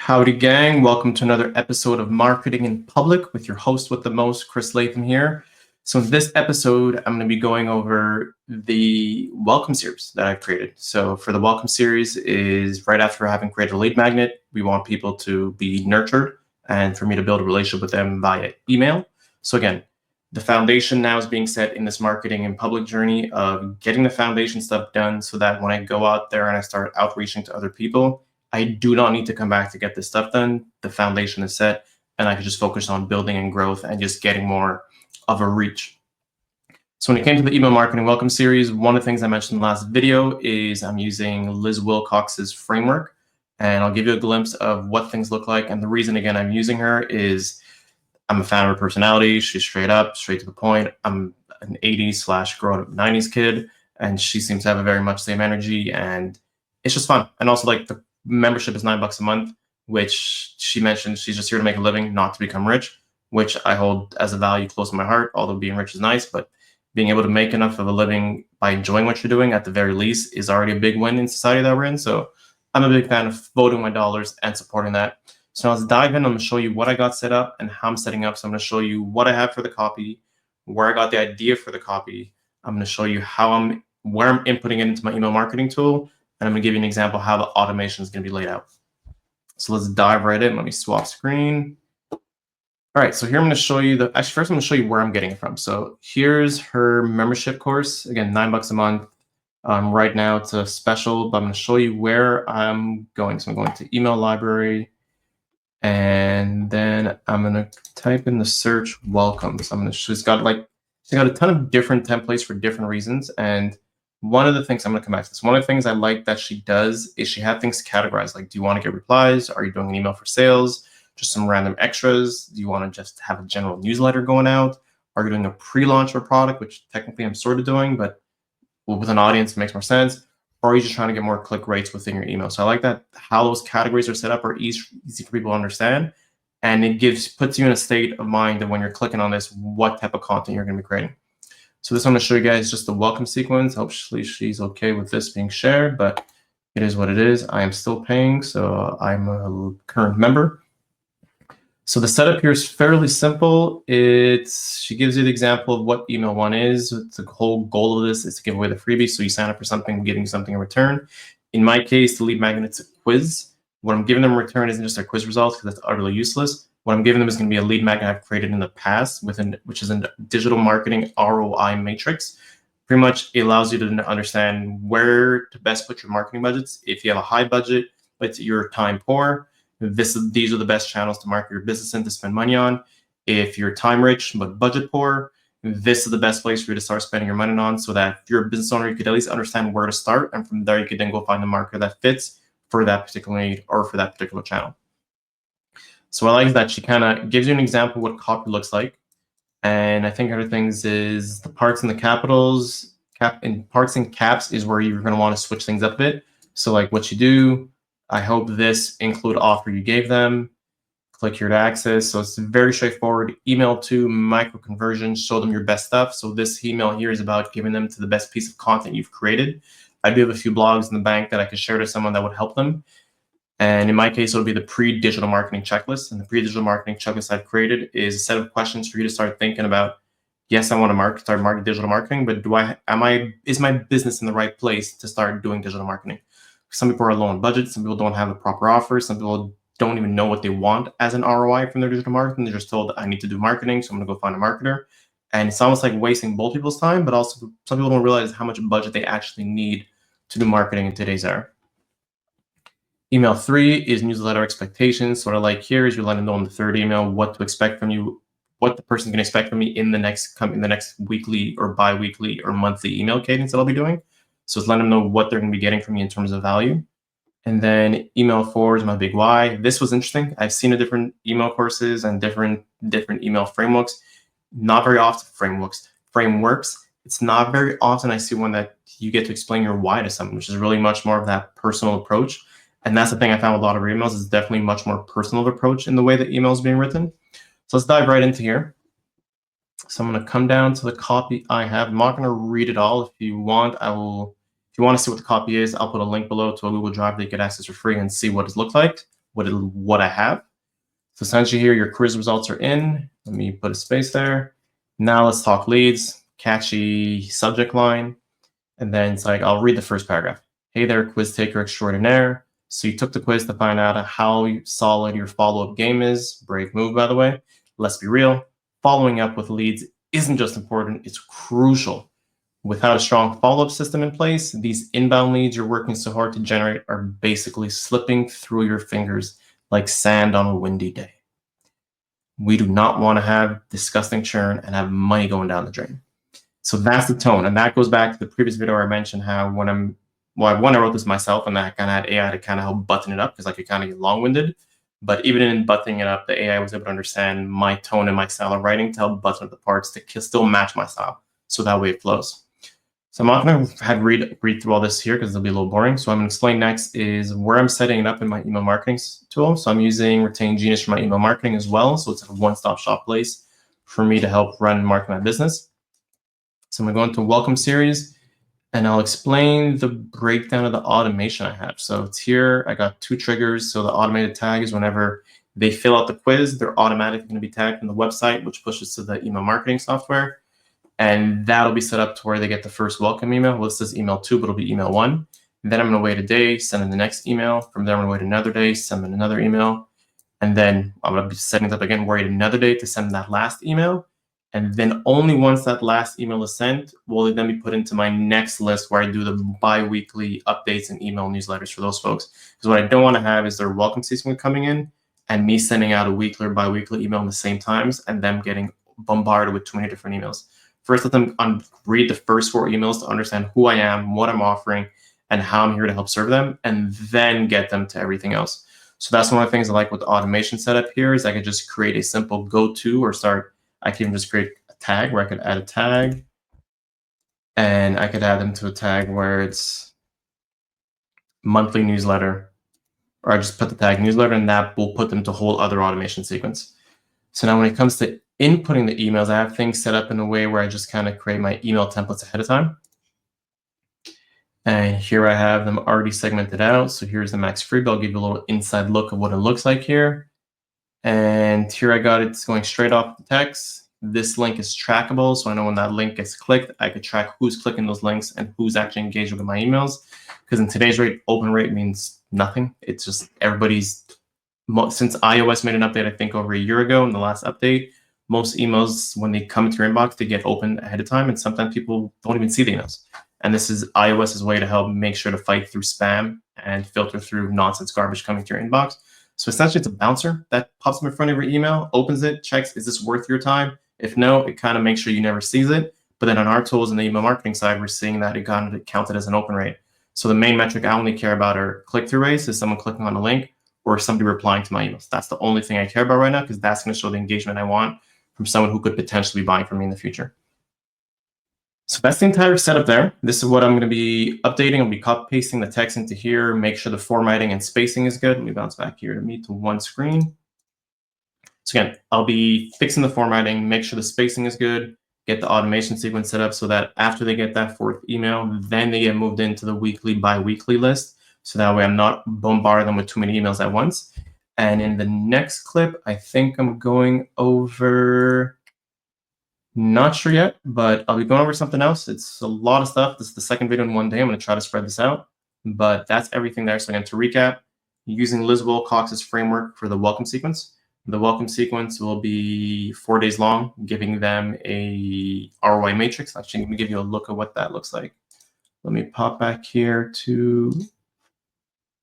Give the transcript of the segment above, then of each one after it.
Howdy, gang. Welcome to another episode of Marketing in Public with your host with the most, Chris Latham here. So in this episode, I'm going to be going over the welcome series that I've created. So for the welcome series is right after having created a lead magnet, we want people to be nurtured and for me to build a relationship with them via email. So again, the foundation now is being set in this marketing in public journey of getting the foundation stuff done so that when I go out there and I start outreaching to other people, I do not need to come back to get this stuff done. The foundation is set and I can just focus on building and growth and just getting more of a reach. So when it came to the email marketing welcome series, one of the things I mentioned in the last video is I'm using Liz Wilcox's framework, and I'll give you a glimpse of what things look like. And the reason, again, I'm using her is I'm a fan of her personality. She's straight up, straight to the point. I'm an 80s / grown up 90s kid, and she seems to have a very much same energy, and it's just fun. And also, like, the membership is $9 a month, which she mentioned she's just here to make a living, not to become rich, which I hold as a value close to my heart. Although being rich is nice, but being able to make enough of a living by enjoying what you're doing at the very least is already a big win in society that we're in. So I'm a big fan of voting my dollars and supporting that. So now let's dive in. I'm going to show you what I got set up and how I'm setting up. So I'm going to show you what I have for the copy, where I got the idea for the copy. I'm going to show you where I'm inputting it into my email marketing tool. And I'm going to give you an example of how the automation is going to be laid out. So let's dive right in. Let me swap screen. All right, so here I'm going to show you first I'm going to show you where I'm getting it from. So here's her membership course. Again, $9 a month. Right now it's a special, but I'm going to show you where I'm going. So I'm going to email library, and then I'm going to type in the search welcome. So she's got a ton of different templates for different reasons. And one of the things I'm going to come back to this. One of the things I like that she does is she has things categorized. Like, do you want to get replies? Are you doing an email for sales? Just some random extras? Do you want to just have a general newsletter going out? Are you doing a pre-launch of a product, which technically I'm sort of doing, but with an audience, it makes more sense. Or are you just trying to get more click rates within your email? So I like that how those categories are set up are easy for people to understand. And it puts you in a state of mind that when you're clicking on this, what type of content you're going to be creating. So this I'm going to show you guys just the welcome sequence. Hopefully she's okay with this being shared, but it is what it is. I am still paying, so I'm a current member. So the setup here is fairly simple. She gives you the example of what email one is. The whole goal of this is to give away the freebie. So you sign up for something, giving something in return. In my case, the lead magnet's a quiz. What I'm giving them in return isn't just their quiz results, because that's utterly useless. What I'm giving them is going to be a lead magnet I've created in the past, which is a digital marketing ROI matrix. Pretty much it allows you to understand where to best put your marketing budgets. If you have a high budget, but you're time poor, these are the best channels to market your business in, to spend money on. If you're time rich but budget poor, this is the best place for you to start spending your money on, so that if you're a business owner, you could at least understand where to start. And from there, you could then go find the market that fits for that particular need or for that particular channel. So I like that she kind of gives you an example of what copy looks like. And I think other things is the parts and the capitals. Parts and caps is where you're going to want to switch things up a bit. So like what you do, I hope this include offer you gave them. Click here to access. So it's very straightforward. Email to micro conversion, show them your best stuff. So this email here is about giving them to the best piece of content you've created. I do have a few blogs in the bank that I could share to someone that would help them. And in my case, it'll be the pre-digital marketing checklist. And the pre-digital marketing checklist I've created is a set of questions for you to start thinking about. Yes, I want to start marketing digital marketing, but is my business in the right place to start doing digital marketing? Some people are low on budget. Some people don't have a proper offer. Some people don't even know what they want as an ROI from their digital marketing. They're just told, I need to do marketing, so I'm going to go find a marketer. And it's almost like wasting both people's time, but also some people don't realize how much budget they actually need to do marketing in today's era. Email 3 is newsletter expectations. So what I like here is you're letting them know in the third email what to expect from you, what the person can expect from me in the next weekly or bi-weekly or monthly email cadence that I'll be doing. So it's letting them know what they're going to be getting from me in terms of value. And then email 4 is my big why. This was interesting. I've seen different email courses and different email frameworks. Not very often frameworks. It's not very often I see one that you get to explain your why to someone, which is really much more of that personal approach. And that's the thing I found with a lot of emails, is definitely much more personal approach in the way that email is being written. So let's dive right into here. So I'm going to come down to the copy I have. I'm not going to read it all. If you want, if you want to see what the copy is, I'll put a link below to a Google Drive that you could access for free and see what it looks like. what I have. So essentially here, your quiz results are in. Let me put a space there. Now let's talk leads, catchy subject line. And then it's like, I'll read the first paragraph. Hey there, quiz taker extraordinaire. So you took the quiz to find out how solid your follow-up game is. Brave move, by the way. Let's be real. Following up with leads isn't just important, it's crucial. Without a strong follow-up system in place, these inbound leads you're working so hard to generate are basically slipping through your fingers like sand on a windy day. We do not want to have disgusting churn and have money going down the drain. So that's the tone. And that goes back to the previous video where I mentioned how I wrote this myself and I kind of had AI to kind of help button it up because I could kind of get long-winded. But even in buttoning it up, the AI was able to understand my tone and my style of writing to help button up the parts to still match my style. So that way it flows. So I'm not going to read through all this here because it'll be a little boring. So I'm going to explain next is where I'm setting it up in my email marketing tool. So I'm using Retain Genius for my email marketing as well. So it's a one-stop shop place for me to help run and market my business. So I'm going to go into Welcome Series and I'll explain the breakdown of the automation I have. So it's here, I got 2 triggers. So the automated tags, whenever they fill out the quiz, they're automatically going to be tagged from the website, which pushes to the email marketing software. And that'll be set up to where they get the first welcome email. Well, this says email 2, but it'll be email 1. And then I'm going to wait a day, send them the next email. From there, I'm going to wait another day, send them another email. And then I'm going to be setting it up again, wait another day to send that last email. And then only once that last email is sent, will it then be put into my next list where I do the bi-weekly updates and email newsletters for those folks. Because what I don't want to have is their welcome season coming in and me sending out a weekly or bi-weekly email in the same times and them getting bombarded with too many different emails. First, let them read the first 4 emails to understand who I am, what I'm offering, and how I'm here to help serve them, and then get them to everything else. So that's one of the things I like with the automation setup here is I could just create a simple go-to or start. I can just create a tag where I could add a tag, and I could add them to a tag where it's monthly newsletter, or I just put the tag newsletter, and that will put them to a whole other automation sequence. So now when it comes to inputting the emails, I have things set up in a way where I just kind of create my email templates ahead of time. And here I have them already segmented out. So here's the max freebie. I'll give you a little inside look of what it looks like here. And here I got it's going straight off the text. This link is trackable. So I know when that link gets clicked, I could track who's clicking those links and who's actually engaged with my emails. Because in today's rate, open rate means nothing. It's just everybody's, since iOS made an update, I think over a year ago in the last update, most emails, when they come into your inbox, they get opened ahead of time. And sometimes people don't even see the emails. And this is iOS's way to help make sure to fight through spam and filter through nonsense garbage coming to your inbox. So essentially, it's a bouncer that pops up in front of your email, opens it, checks, is this worth your time? If no, it kind of makes sure you never sees it. But then on our tools in the email marketing side, we're seeing that it got counted as an open rate. So the main metric I only care about are click-through rates, is someone clicking on a link or somebody replying to my emails. That's the only thing I care about right now because that's going to show the engagement I want from someone who could potentially be buying from me in the future. So that's the entire setup there. This is what I'm going to be updating. I'll be copy pasting the text into here, make sure the formatting and spacing is good. Let me bounce back here to one screen. So again, I'll be fixing the formatting, make sure the spacing is good, get the automation sequence set up so that after they get that 4th email, then they get moved into the weekly, bi-weekly list. So that way I'm not bombarding them with too many emails at once. And in the next clip, I think I'm going over, not sure yet, but I'll be going over something else. It's a lot of stuff. This is the 2nd video in one day. I'm going to try to spread this out, but that's everything there. So again, to recap, using Liz Wilcox's framework for the welcome sequence. The welcome sequence will be 4 days long, giving them a ROI matrix. Actually, I'm going to give you a look at what that looks like. Let me pop back here to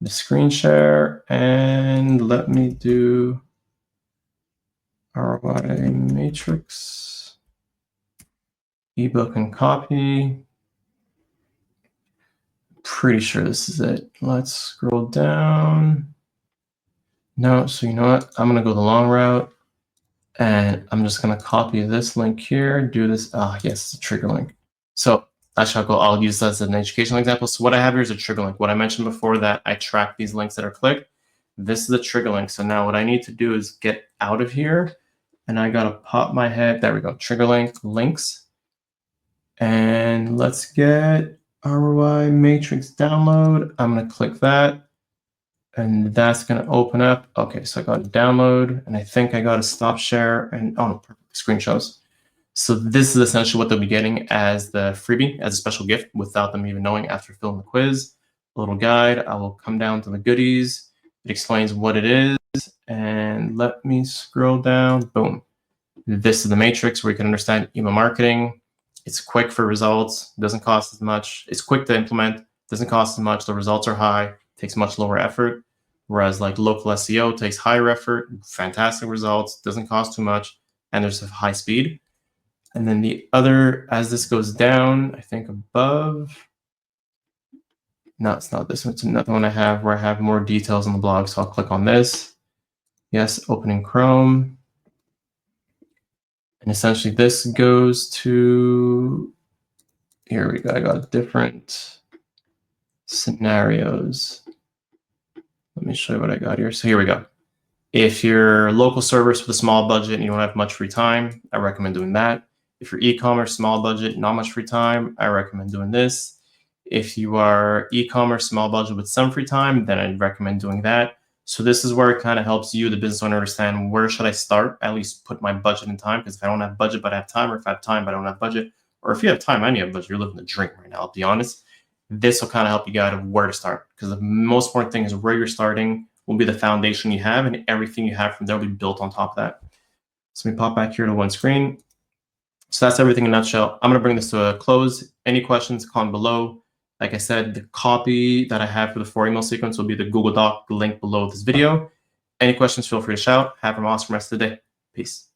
the screen share and let me do ROI matrix, ebook and copy. Pretty sure this is it. Let's scroll down. No, so you know what? I'm going to go the long route and I'm just going to copy this link here, do this. Yes, it's a trigger link. So actually, I'll use that as an educational example. So what I have here is a trigger link. What I mentioned before that I track these links that are clicked. This is a trigger link. So now what I need to do is get out of here and I got to pop my head. There we go. Trigger link, links. And let's get ROI matrix download. I'm going to click that. And that's going to open up. Okay, so I got a download, and I think I got a stop share, and oh no, perfect, screen shows. So this is essentially what they'll be getting as the freebie, as a special gift, without them even knowing after filling the quiz. A little guide. I will come down to the goodies. It explains what it is, and let me scroll down. Boom. This is the matrix where you can understand email marketing. It's quick for results, doesn't cost as much. It's quick to implement, doesn't cost as much. The results are high, takes much lower effort. Whereas like local SEO takes higher effort, fantastic results, doesn't cost too much, and there's a high speed. And then the other, as this goes down, I think above, no, it's not this one. It's another one I have where I have more details on the blog. So I'll click on this. Yes, opening Chrome. And essentially this goes to, here we go. I got different scenarios. Let me show you what I got here. So here we go. If you're local service with a small budget and you don't have much free time, I recommend doing that. If you're e-commerce, small budget, not much free time, I recommend doing this. If you are e-commerce, small budget with some free time, then I'd recommend doing that. So this is where it kind of helps you, the business owner, understand where should I start, at least put my budget and time, because if I don't have budget but I have time, or if I have time but I don't have budget, or if you have time and you have budget, you're living the dream right now, I'll be honest. This will kind of help you guide of where to start, because the most important thing is where you're starting will be the foundation you have, and everything you have from there will be built on top of that. So let me pop back here to one screen. So that's everything in a nutshell. I'm going to bring this to a close. Any questions, comment below. Like I said, the copy that I have for the 4 email sequence will be the Google Doc link below this video. Any questions, feel free to shout. Have an awesome rest of the day. Peace.